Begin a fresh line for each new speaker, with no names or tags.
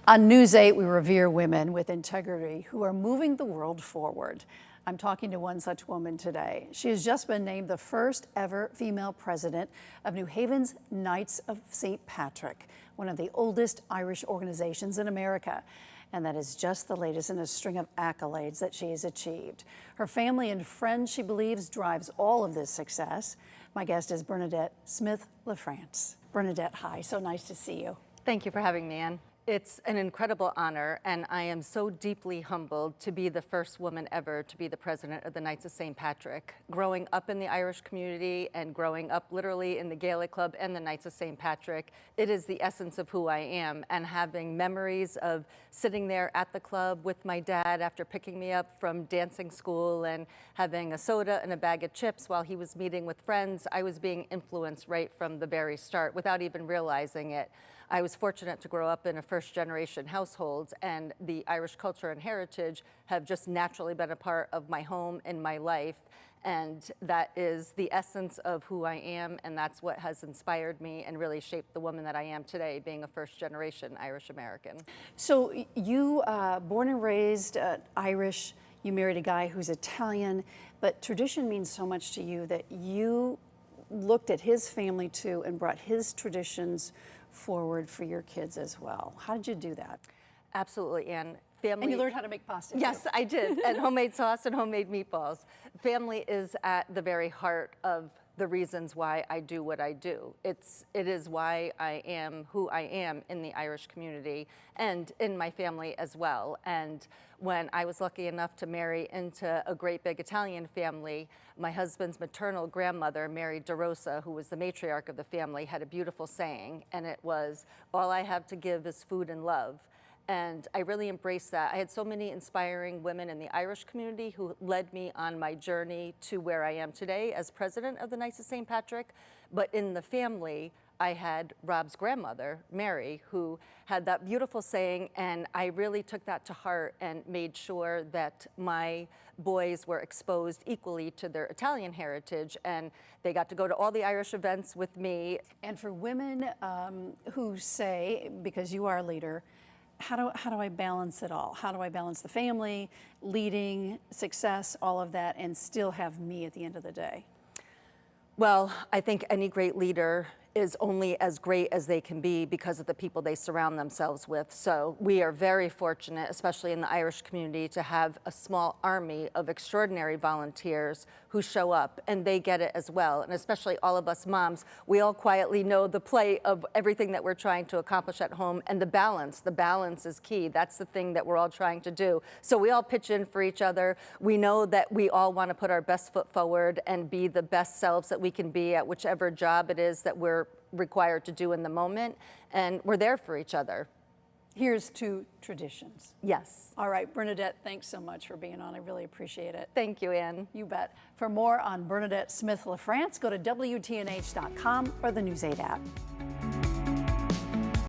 On News 8, we revere women with integrity who are moving the world forward. I'm talking to one such woman today. She has just been named the first ever female president of New Haven's Knights of St. Patrick, one of the oldest Irish organizations in America. And that is just the latest in a string of accolades that she has achieved. Her family and friends, she believes, drives all of this success. My guest is Bernadette Smyth LaFrance. Bernadette, hi, so nice to see you.
Thank you for having me, Ann. It's an incredible honor, and I am so deeply humbled to be the first woman ever to be the president of the Knights of St. Patrick. Growing up in the Irish community and growing up literally in the Gaelic Club and the Knights of St. Patrick, it is the essence of who I am, and having memories of sitting there at the club with my dad after picking me up from dancing school and having a soda and a bag of chips while he was meeting with friends, I was being influenced right from the very start without even realizing it. I was fortunate to grow up in a first-generation household, and the Irish culture and heritage have just naturally been a part of my home and my life, and that is the essence of who I am, and that's what has inspired me and really shaped the woman that I am today, being a first-generation Irish American.
So you, born and raised Irish, you married a guy who's Italian, but tradition means so much to you that you looked at his family too and brought his traditions forward for your kids as well. How did you do that?
Absolutely, Ann. Family.
And you learned how to make pasta.
Yes,
too.
I did, and homemade sauce and homemade meatballs. Family is at the very heart of the reasons why I do what I do. It is why I am who I am in the Irish community and in my family as well. And when I was lucky enough to marry into a great big Italian family, my husband's maternal grandmother, Mary DeRosa, who was the matriarch of the family, had a beautiful saying, and it was, "All I have to give is food and love." And I really embraced that. I had so many inspiring women in the Irish community who led me on my journey to where I am today as president of the Knights of St. Patrick. But in the family, I had Rob's grandmother, Mary, who had that beautiful saying, and I really took that to heart and made sure that my boys were exposed equally to their Italian heritage, and they got to go to all the Irish events with me.
And for women who say, because you are a leader, how do I balance it all? How do I balance the family, leading, success, all of that, and still have me at the end of the day?
Well, I think any great leader is only as great as they can be because of the people they surround themselves with. So we are very fortunate, especially in the Irish community, to have a small army of extraordinary volunteers who show up, and they get it as well. And especially all of us moms, we all quietly know the play of everything that we're trying to accomplish at home, and the balance is key. That's the thing that we're all trying to do. So we all pitch in for each other. We know that we all want to put our best foot forward and be the best selves that we can be at whichever job it is that we're required to do in the moment, and we're there for each other.
Here's to traditions.
Yes.
All right, Bernadette, thanks so much for being on. I really appreciate it.
Thank you, Ann.
You bet. For more on Bernadette Smyth LaFrance, go to WTNH.com or the News 8 app.